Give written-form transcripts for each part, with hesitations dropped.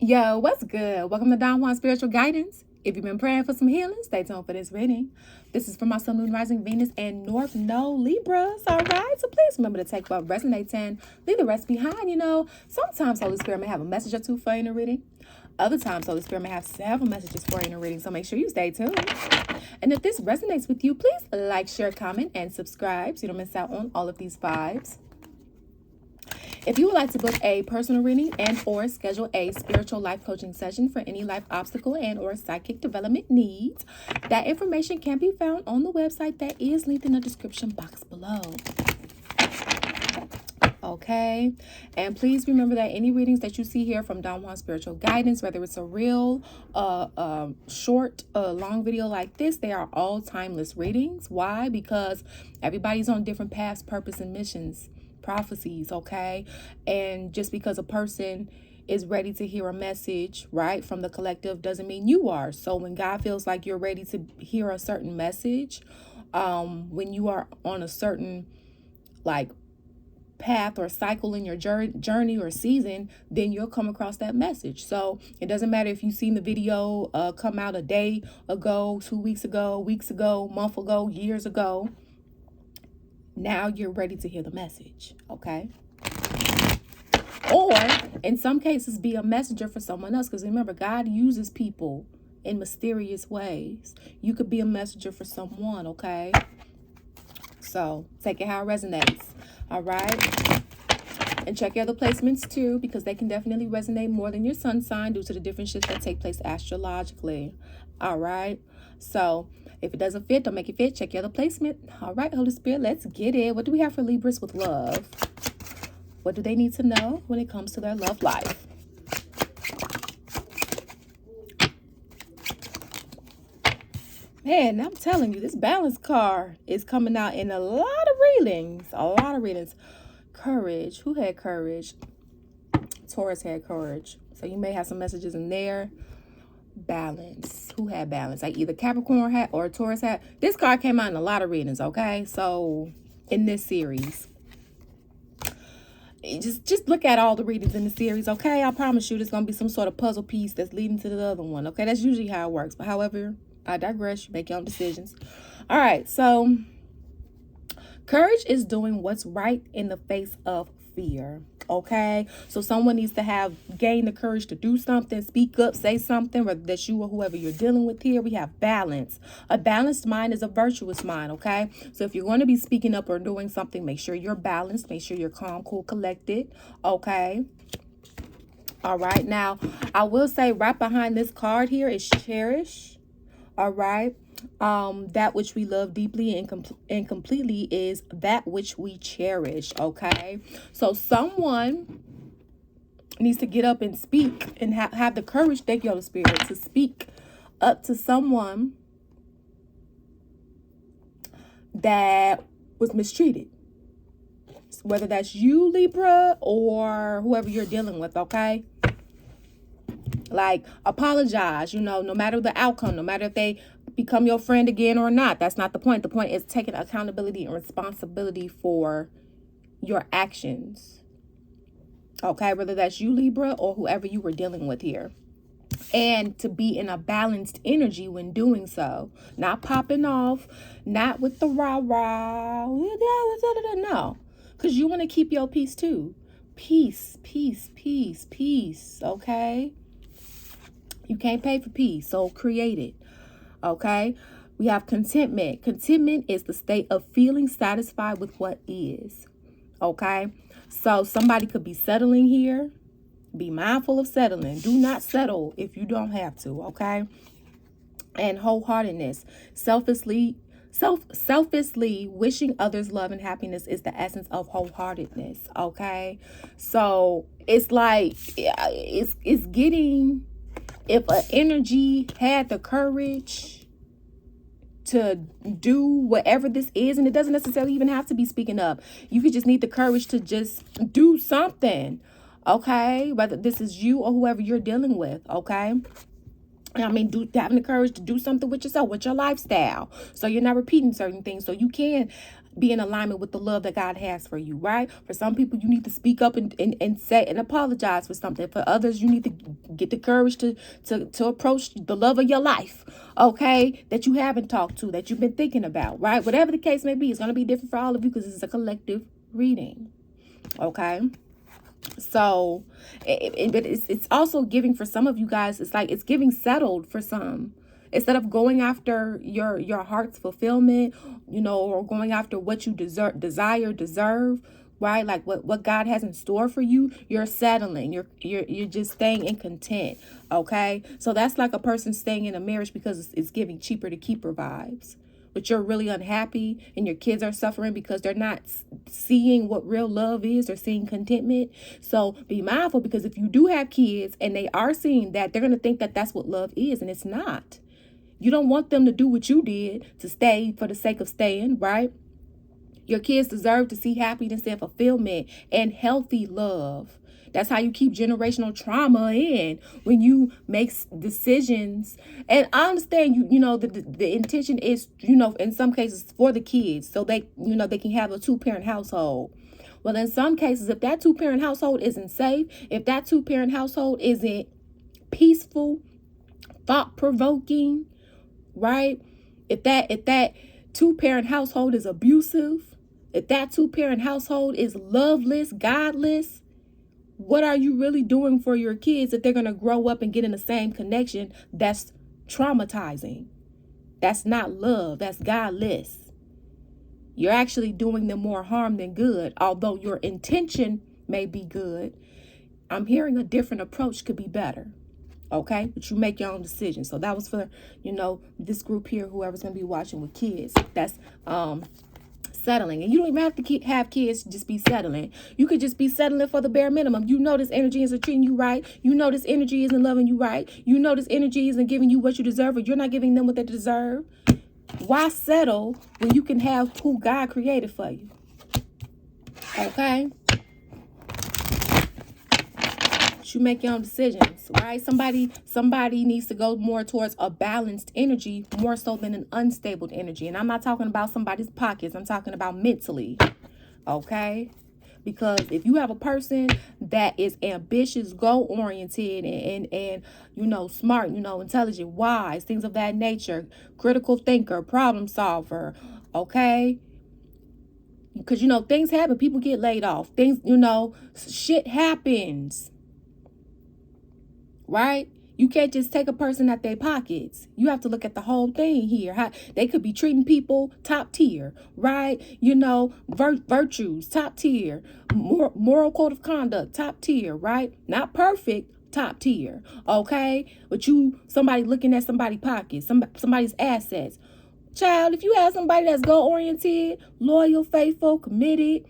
Yo, what's good? Welcome to Don Juan Spiritual Guidance. If you've been praying for some healing, stay tuned for this reading. This is for my Sun, Moon, Rising, Venus, and North Node Libras. All right, so please remember to take what resonates and leave the rest behind. Sometimes Holy Spirit may have a message or two for you in a reading. Other times, Holy Spirit may have several messages for you in a reading, so make sure you stay tuned. And if this resonates with you, please like, share, comment, and subscribe so you don't miss out on all of these vibes. If you would like to book a personal reading and or schedule a spiritual life coaching session for any life obstacle and or psychic development needs, that information can be found on the website that is linked in the description box below. Okay, and please remember that any readings that you see here from Don Juan Spiritual Guidance, whether it's a real, short, long video like this, they are all timeless readings. Why? Because everybody's on different paths, purpose, and missions. Prophecies, okay? And just because a person is ready to hear a message, right, from the collective doesn't mean you are. So when God feels like you're ready to hear a certain message, when you are on a certain path or cycle in your journey or season, then you'll come across that message. So it doesn't matter if you've seen the video come out a day ago, 2 weeks ago, weeks ago, month ago, years ago. Now you're ready to hear the message, okay? Or in some cases, be a messenger for someone else. Because remember, God uses people in mysterious ways. You could be a messenger for someone, okay? So take it how it resonates, all right? And check your other placements too, because they can definitely resonate more than your sun sign due to the different shifts that take place astrologically, all right? So if it doesn't fit, don't make it fit. Check your other placement. All right, Holy Spirit, let's get it. What do we have for Libras with love? What do they need to know when it comes to their love life? Man, I'm telling you, this balance card is coming out in a lot of readings. A lot of readings. Courage. Who had courage? Taurus had courage. So you may have some messages in there. Balance. Who had balance? Like either Capricorn had or Taurus had. This card came out in a lot of readings, okay? So in this series, just look at all the readings in the series, okay? I promise you there's going to be some sort of puzzle piece that's leading to the other one, okay? That's usually how it works. But however, I digress. You make your own decisions. All right, so courage is doing what's right in the face of fear, okay? So someone needs to have gained the courage to do something, speak up, say something, whether that's you or whoever you're dealing with here. We have balance. A balanced mind is a virtuous mind, okay? So if you're going to be speaking up or doing something, make sure you're balanced. Make sure you're calm, cool, collected, okay? All right, now I will say right behind this card here is cherish, all right? That which we love deeply and completely is that which we cherish, okay? So someone needs to get up and speak and have the courage, thank you, Holy Spirit, to speak up to someone that was mistreated. Whether that's you, Libra, or whoever you're dealing with, okay? Like, apologize, no matter the outcome, no matter if they become your friend again or not. That's not the point. The point is taking accountability and responsibility for your actions. Okay, whether that's you, Libra, or whoever you were dealing with here. And to be in a balanced energy when doing so. Not popping off, not with the rah-rah. No, because you want to keep your peace too. Peace, peace, peace, peace, okay? You can't pay for peace, so create it. Okay, we have contentment. Contentment is the state of feeling satisfied with what is. Okay, so somebody could be settling here. Be mindful of settling. Do not settle if you don't have to. Okay, and wholeheartedness, selfishly wishing others love and happiness is the essence of wholeheartedness. Okay, so it's like it's getting. If an energy had the courage to do whatever this is, and it doesn't necessarily even have to be speaking up. You could just need the courage to just do something, okay? Whether this is you or whoever you're dealing with, okay? I mean, having the courage to do something with yourself, with your lifestyle. So you're not repeating certain things. So you can be in alignment with the love that God has for you, right? For some people, you need to speak up and say and apologize for something. For others, you need to get the courage to approach the love of your life, okay? That you haven't talked to, that you've been thinking about, right? Whatever the case may be, it's going to be different for all of you because it's a collective reading, okay? So, but it's also giving for some of you guys. It's like it's giving settled for some. Instead of going after your heart's fulfillment, you know, or going after what you deserve, right? Like what God has in store for you, you're settling. You're just staying in content. Okay, so that's like a person staying in a marriage because it's giving cheaper to keeper vibes. But you're really unhappy and your kids are suffering because they're not seeing what real love is or seeing contentment. So be mindful, because if you do have kids and they are seeing that, they're going to think that that's what love is, and it's not. You don't want them to do what you did, to stay for the sake of staying, right? Your kids deserve to see happiness and fulfillment and healthy love. That's how you keep generational trauma in, when you make decisions. And I understand you know, the intention is, you know, in some cases for the kids, so they, you know, they can have a 2-parent household. Well, in some cases, if that 2-parent household isn't safe, if that 2-parent household isn't peaceful, thought-provoking, right? If that 2-parent household is abusive, if that 2-parent household is loveless, godless, what are you really doing for your kids if they're going to grow up and get in the same connection that's traumatizing? That's not love. That's godless. You're actually doing them more harm than good. Although your intention may be good, I'm hearing a different approach could be better. Okay, but you make your own decision. So that was for, you know, this group here, whoever's going to be watching with kids. That's settling. And you don't even have to have kids to just be settling. You could just be settling for the bare minimum. You know this energy isn't treating you right. You know this energy isn't loving you right. You know this energy isn't giving you what you deserve, or you're not giving them what they deserve. Why settle when you can have who God created for you? Okay? You make your own decisions, right? Somebody needs to go more towards a balanced energy, more so than an unstable energy. And I'm not talking about somebody's pockets. I'm talking about mentally, okay? Because if you have a person that is ambitious, goal-oriented, and you know, smart, you know, intelligent, wise, things of that nature, critical thinker, problem solver, okay? Because, you know, things happen. People get laid off. Things, you know, shit happens. Right? You can't just take a person at their pockets. You have to look at the whole thing here. How they could be treating people top tier, right? You know, virtues, top tier, moral code of conduct, top tier, right? Not perfect, top tier, okay? But somebody looking at somebody's pockets, somebody's assets. Child, if you have somebody that's goal-oriented, loyal, faithful, committed,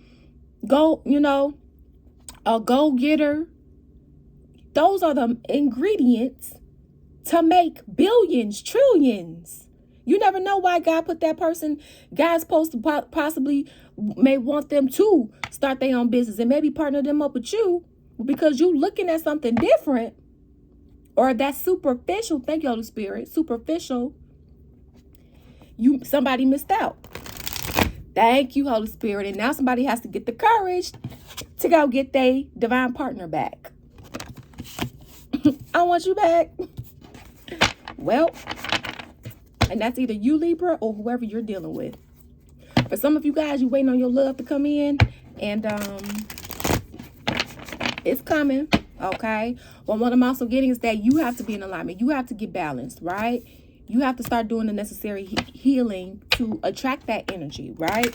a go-getter, those are the ingredients to make billions, trillions. You never know why God put that person. God's supposed to possibly may want them to start their own business and maybe partner them up with you, because you looking at something different, or that's superficial. Thank you, Holy Spirit. Superficial. Somebody missed out. Thank you, Holy Spirit. And now somebody has to get the courage to go get their divine partner back. I want you back. Well, and that's either you, Libra, or whoever you're dealing with. For some of you guys, you're waiting on your love to come in, and it's coming, okay? Well, what I'm also getting is that you have to be in alignment. You have to get balanced, right? You have to start doing the necessary healing to attract that energy, right?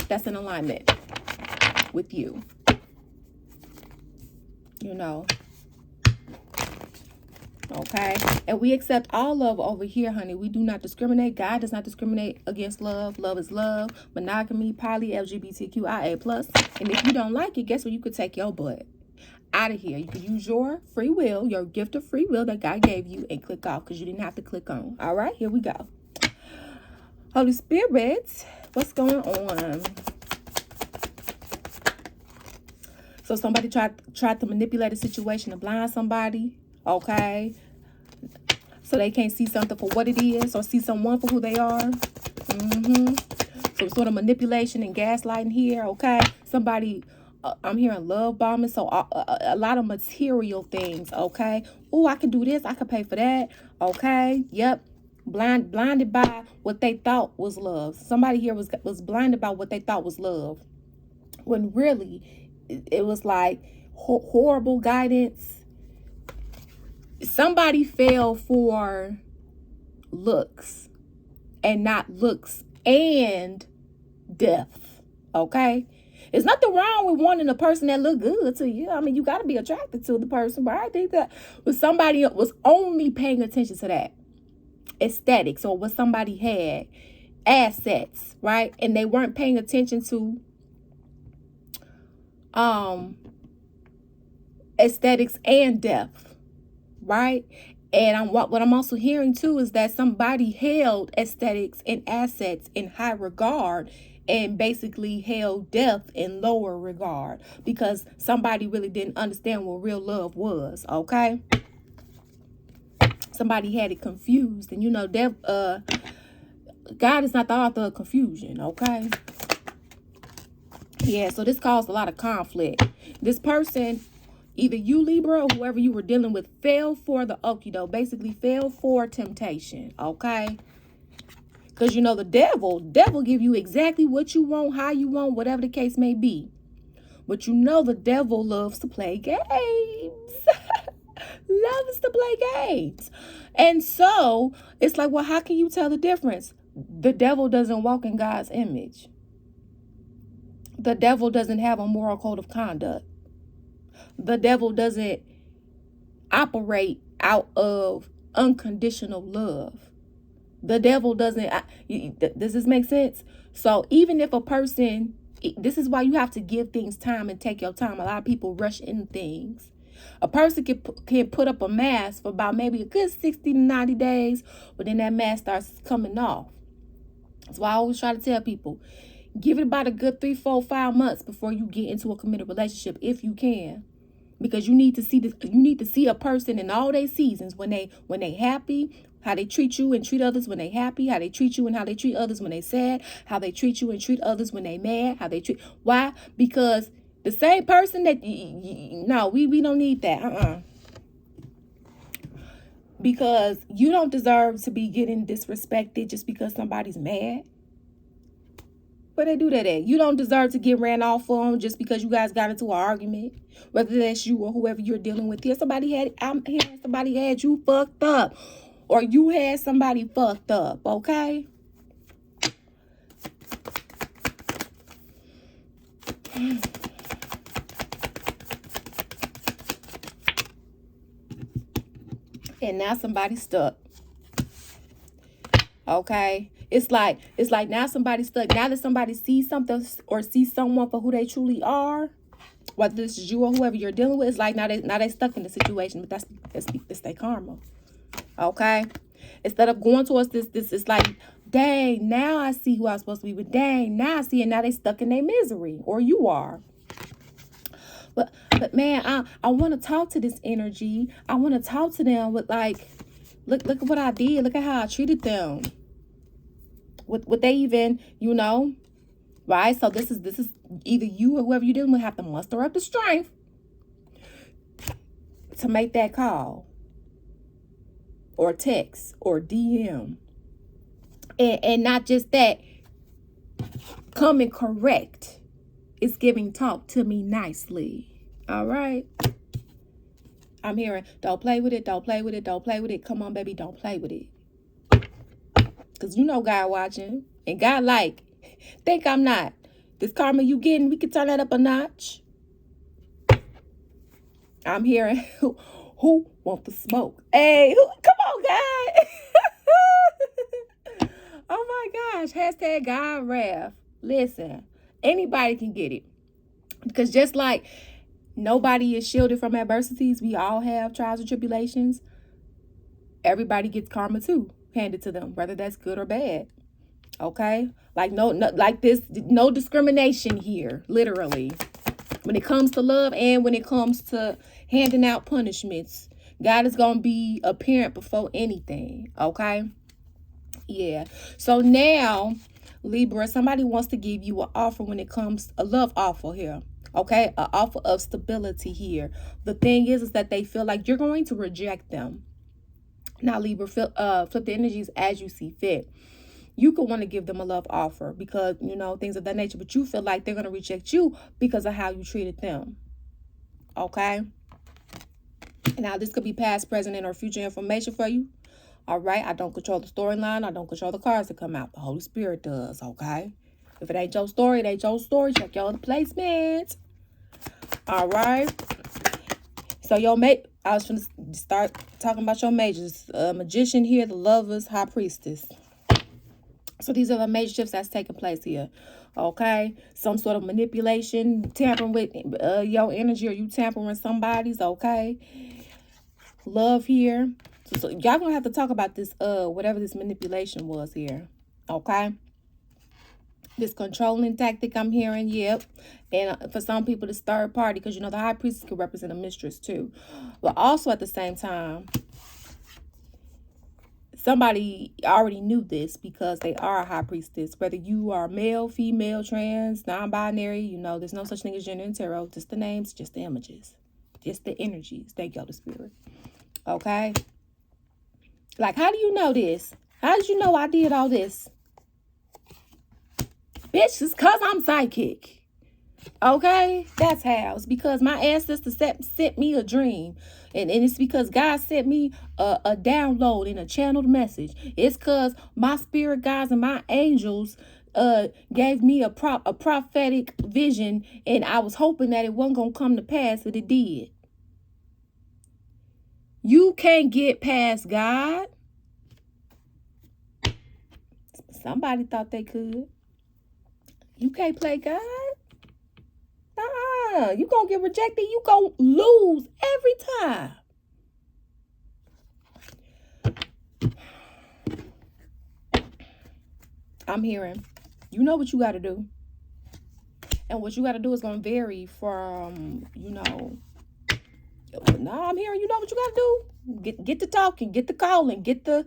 That's in alignment with you. You know. Okay, and we accept all love over here, honey. We do not discriminate. God does not discriminate against love. Love is love. Monogamy, poly, LGBTQIA+. And if you don't like it, guess what? You could take your butt out of here. You could use your free will, your gift of free will that God gave you, and click off, because you didn't have to click on. All right, here we go. Holy Spirit, what's going on? So somebody tried to manipulate a situation to blind somebody. Okay, so they can't see something for what it is or see someone for who they are. Some sort of manipulation and gaslighting here, okay? Somebody, I'm hearing love bombing, so a lot of material things, okay? Oh, I can do this, I can pay for that, okay? Yep. Blinded by what they thought was love. Somebody here was blinded by what they thought was love, when really it was like horrible guidance. Somebody fell for looks, and not looks and depth, okay? There's nothing wrong with wanting a person that look good to you. I mean, you got to be attracted to the person, but I think that when somebody was only paying attention to that aesthetics, or what somebody had, assets, right? And they weren't paying attention to aesthetics and depth, right? And what I'm also hearing too is that somebody held aesthetics and assets in high regard, and basically held depth in lower regard, because somebody really didn't understand what real love was, okay? Somebody had it confused, and you know, God is not the author of confusion, okay? Yeah, so this caused a lot of conflict. This person, either you, Libra, or whoever you were dealing with, fell for the okie doke, basically fell for temptation, okay? Because you know, the devil give you exactly what you want, how you want, whatever the case may be. But you know, the devil loves to play games. Loves to play games. And so it's like, well, how can you tell the difference? The devil doesn't walk in God's image. The devil doesn't have a moral code of conduct. The devil doesn't operate out of unconditional love. The devil doesn't. Does this make sense? So even if a person, this is why you have to give things time and take your time. A lot of people rush into things. A person can put up a mask for about maybe a good 60 to 90 days, but then that mask starts coming off. That's why I always try to tell people, give it about a good 3, 4, 5 months before you get into a committed relationship, if you can. Because you need to see this, you need to see a person in all their seasons, when they happy, how they treat you and treat others when they happy, how they treat you and how they treat others when they sad, how they treat you and treat others when they mad, how they treat. Why? Because the same person that no, we don't need that. Because you don't deserve to be getting disrespected just because somebody's mad. Where they do that at? You don't deserve to get ran off on just because you guys got into an argument. Whether that's you or whoever you're dealing with. Here, I'm hearing somebody had you fucked up. Or you had somebody fucked up, okay? And now somebody's stuck. Okay? It's like now somebody's stuck. Now that somebody sees something or sees someone for who they truly are, whether this is you or whoever you're dealing with, it's like now they stuck in the situation. But that's their karma. Okay? Instead of going towards this, it's like, dang, now I see who I'm supposed to be with. Dang, now I see, and now they stuck in their misery, or you are. But man, I want to talk to this energy. I want to talk to them with like, look at what I did. Look at how I treated them. What they even, you know, right? So this is either you or whoever you're dealing with have to muster up the strength to make that call, or text, or DM, and not just that. Come and correct. It's giving talk to me nicely. All right. I'm hearing, don't play with it, don't play with it, don't play with it. Come on, baby, don't play with it. Because you know God watching. And God like, think I'm not. This karma you getting, we can turn that up a notch. I'm hearing, who want the smoke? Hey, come on, God. Oh my gosh. Hashtag God wrath. Listen, anybody can get it. Because just like nobody is shielded from adversities, we all have trials and tribulations. Everybody gets karma too, handed to them, whether that's good or bad. Okay? Like no like this, no discrimination here, literally. When it comes to love and when it comes to handing out punishments. God is going to be apparent before anything, okay? Yeah. So now, Libra, somebody wants to give you an offer when it comes, a love offer here. Okay, an offer of stability here. The thing is that they feel like you're going to reject them. Now, Libra, flip the energies as you see fit. You could want to give them a love offer because, you know, things of that nature, but you feel like they're going to reject you because of how you treated them. Okay? Now, this could be past, present, and or future information for you. All right? I don't control the storyline. I don't control the cards that come out. The Holy Spirit does, okay? If it ain't your story, it ain't your story. Check your other placements. All right? So your mate, I was going to start talking about your majors. Magician here, the Lovers, High Priestess. So these are the major shifts that's taking place here. Okay? Some sort of manipulation, tampering with your energy, or you tampering somebody's, okay? Love here. So y'all gonna have to talk about this, whatever this manipulation was here. Okay? This controlling tactic I'm hearing, yep. And for some people, this third party, because you know the high priestess could represent a mistress too. But also at the same time, somebody already knew this because they are a high priestess. Whether you are male, female, trans, non-binary, you know, there's no such thing as gender in tarot. Just the names, just the images, just the energies. Thank you, Holy Spirit. Okay? Like, how do you know this? How did you know I did all this? Bitch, it's because I'm psychic. Okay? That's how. It's because my ancestors sent me a dream. And it's because God sent me a download and a channeled message. It's because my spirit guides and my angels gave me a prophetic vision. And I was hoping that it wasn't going to come to pass, but it did. You can't get past God. Somebody thought they could. You can't play God. You gonna get rejected. You gonna lose every time. I'm hearing, you know what you got to do. And what you got to do is going to vary from, you know. No, I'm hearing, you know what you got to do. Get to talking, get to calling, get to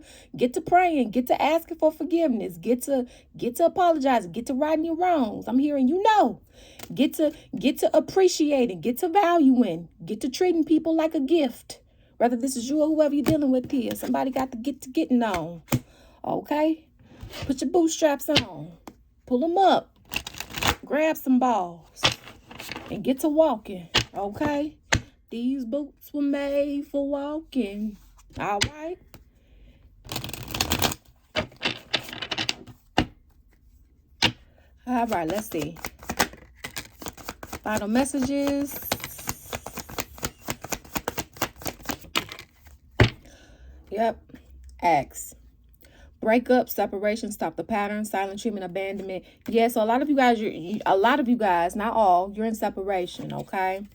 praying, get to asking for forgiveness, get to apologizing, get to righting your wrongs. I'm hearing, you know. Get to appreciating, get to valuing, get to treating people like a gift. Whether this is you or whoever you're dealing with here. Somebody got to get to getting on. Okay? Put your bootstraps on. Pull them up. Grab some balls. And get to walking. Okay? These boots were made for walking. All right? All right, let's see. Final messages. Yep. X. Breakup, separation, stop the pattern, silent treatment, abandonment. Yeah, so a lot of you guys, not all, you're in separation, okay?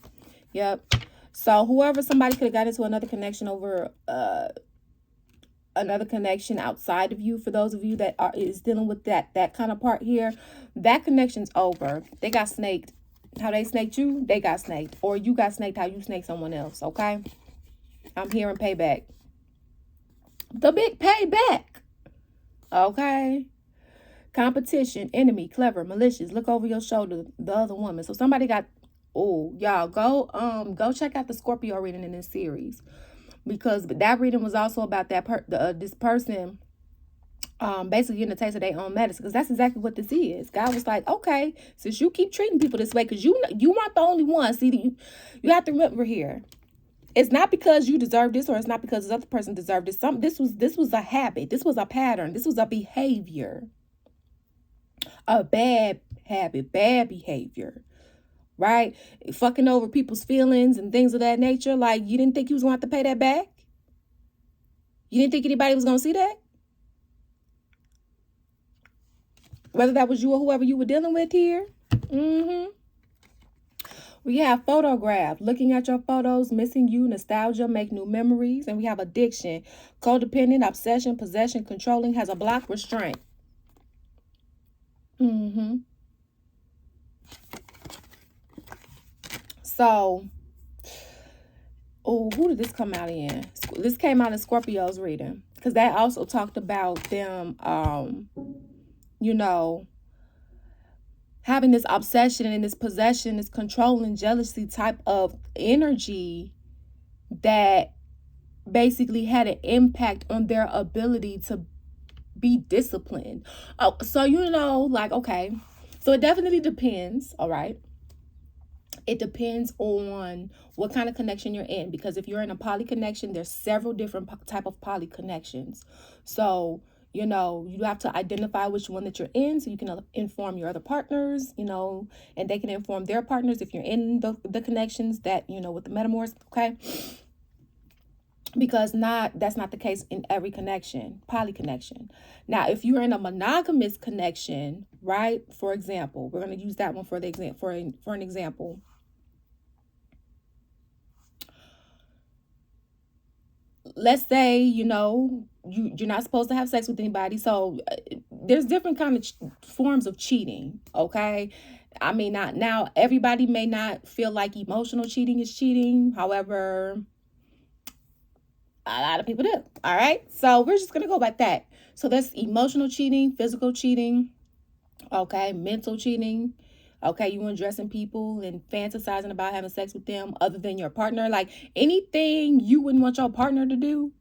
Yep. So whoever, somebody could have got into another connection over another connection outside of you. For those of you that is dealing with that kind of part here, that connection's over. They got snaked. How they snaked you, they got snaked. Or you got snaked how you snaked someone else, okay? I'm hearing payback. The big payback. Okay. Competition, enemy, clever, malicious. Look over your shoulder, the other woman. So somebody got, oh, y'all go check out the Scorpio reading in this series, because that reading was also about this person basically getting a taste of their own medicine, because that's exactly what this is. God was like, okay, since you keep treating people this way, because you weren't the only one. See, you have to remember here, it's not because you deserve this, or it's not because this other person deserved this. This was a habit. This was a pattern. This was a behavior. A bad habit, bad behavior, right? Fucking over people's feelings and things of that nature. Like, you didn't think you was going to have to pay that back? You didn't think anybody was going to see that? Whether that was you or whoever you were dealing with here. We have photograph, looking at your photos, missing you, nostalgia, make new memories. And we have addiction, codependent, obsession, possession, controlling, has a block, restraint. So Oh, who did this come out in? This came out in Scorpio's reading, because that also talked about them, you know, having this obsession and this possession, this control and jealousy type of energy that basically had an impact on their ability to be disciplined. Oh, so like, okay, so it definitely depends. All right, it depends on what kind of connection you're in, because if you're in a poly connection, there's several different type of poly connections. So you have to identify which one that you're in, so you can inform your other partners, and they can inform their partners if you're in the connections that, with the metamors, okay? Because that's not the case in every connection, poly connection. Now, if you're in a monogamous connection, right? For example, we're going to use that one for an example. Let's say, you're not supposed to have sex with anybody. So there's different kind of forms of cheating, okay? I mean, not now, everybody may not feel like emotional cheating is cheating. However, a lot of people do. All right. So we're just going to go by that. So that's emotional cheating, physical cheating, okay, mental cheating. Okay, you undressing people and fantasizing about having sex with them other than your partner. Like anything you wouldn't want your partner to do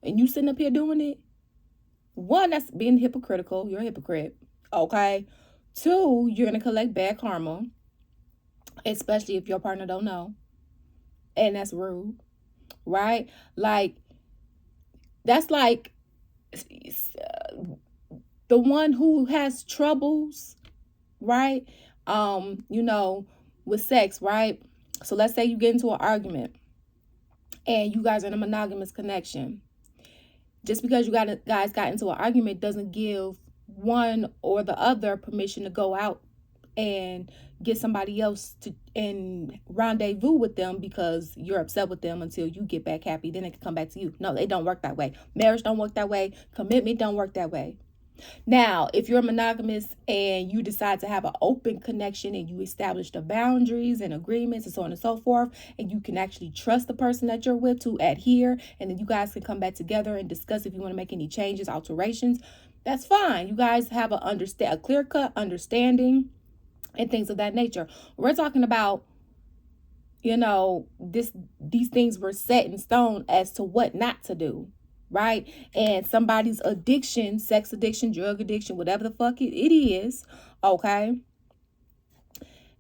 and you sitting up here doing it. One, that's being hypocritical. You're a hypocrite. Okay. Two, you're going to collect bad karma, especially if your partner don't know. And that's rude. Right? Like, that's like the one who has troubles, right? With sex, right? So let's say you get into an argument and you guys are in a monogamous connection. Just because you guys got into an argument doesn't give one or the other permission to go out and get somebody else and rendezvous with them because you're upset with them until you get back happy. Then they can come back to you. No, it don't work that way. Marriage don't work that way. Commitment don't work that way. Now, if you're monogamous and you decide to have an open connection and you establish the boundaries and agreements and so on and so forth, and you can actually trust the person that you're with to adhere, and then you guys can come back together and discuss if you want to make any changes, alterations, that's fine. You guys have a clear-cut understanding and things of that nature. We're talking about, these things were set in stone as to what not to do. Right? And somebody's addiction, sex addiction, drug addiction, whatever the fuck it is, okay?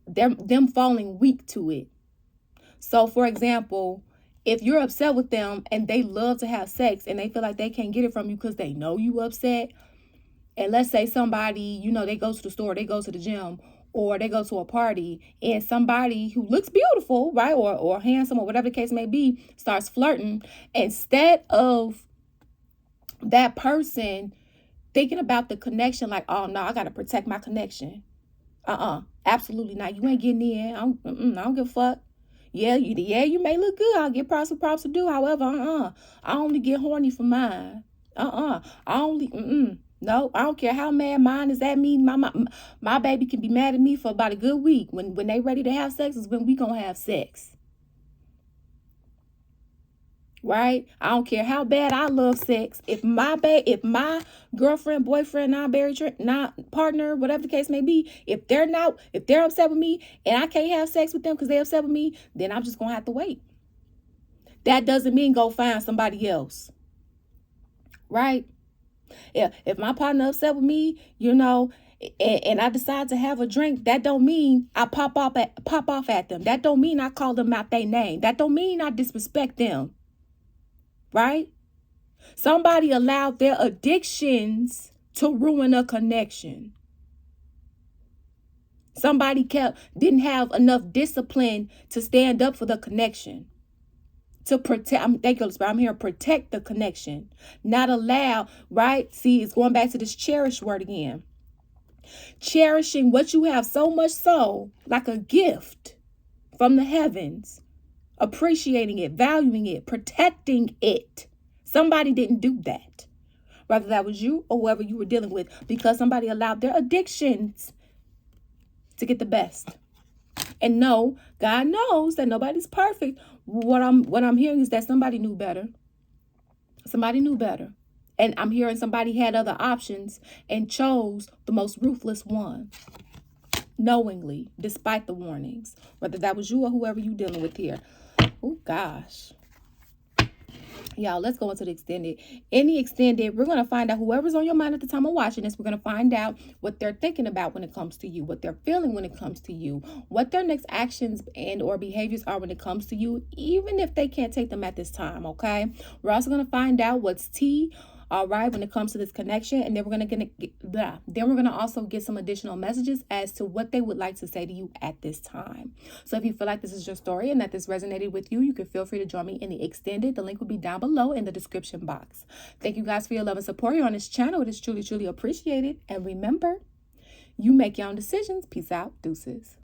Them falling weak to it. So, for example, if you're upset with them and they love to have sex and they feel like they can't get it from you because they know you upset, and let's say somebody, they go to the store, they go to the gym, or they go to a party, and somebody who looks beautiful, right, or handsome, or whatever the case may be, starts flirting, instead of that person thinking about the connection, like, oh no, I gotta protect my connection. Absolutely not. You ain't getting in. I don't give a fuck. Yeah, you may look good. I'll get props to do. However, I only get horny for mine. I only no, I don't care how mad mine is at me. My baby can be mad at me for about a good week. When they ready to have sex is when we gonna have sex. Right? I don't care how bad I love sex. If my girlfriend, boyfriend, partner, whatever the case may be, if they're upset with me and I can't have sex with them because they're upset with me, then I'm just gonna have to wait. That doesn't mean go find somebody else. Right? If my partner upset with me, and I decide to have a drink, that don't mean I pop off at them. That don't mean I call them out their name. That don't mean I disrespect them. Right? Somebody allowed their addictions to ruin a connection. Somebody didn't have enough discipline to stand up for the connection. To protect, I'm here to protect the connection. Not allow, right? See, it's going back to this cherish word again. Cherishing what you have so much so, like a gift from the heavens. Appreciating it, valuing it, protecting it. Somebody didn't do that. Whether that was you or whoever you were dealing with, because somebody allowed their addictions to get the best. And no, God knows that nobody's perfect. what I'm hearing is that somebody knew better. Somebody knew better. And I'm hearing somebody had other options and chose the most ruthless one. Knowingly, despite the warnings. Whether that was you or whoever you dealing with here. Oh, gosh. Y'all, let's go into the extended. In the extended, we're going to find out whoever's on your mind at the time of watching this. We're going to find out what they're thinking about when it comes to you, what they're feeling when it comes to you, what their next actions and or behaviors are when it comes to you, even if they can't take them at this time, okay? We're also going to find out what's tea, all right, when it comes to this connection, and then we're going to also get some additional messages as to what they would like to say to you at this time. So if you feel like this is your story and that this resonated with you, you can feel free to join me in the extended. The link will be down below in the description box. Thank you guys for your love and support here on this channel. It is truly, truly appreciated. And remember, you make your own decisions. Peace out. Deuces.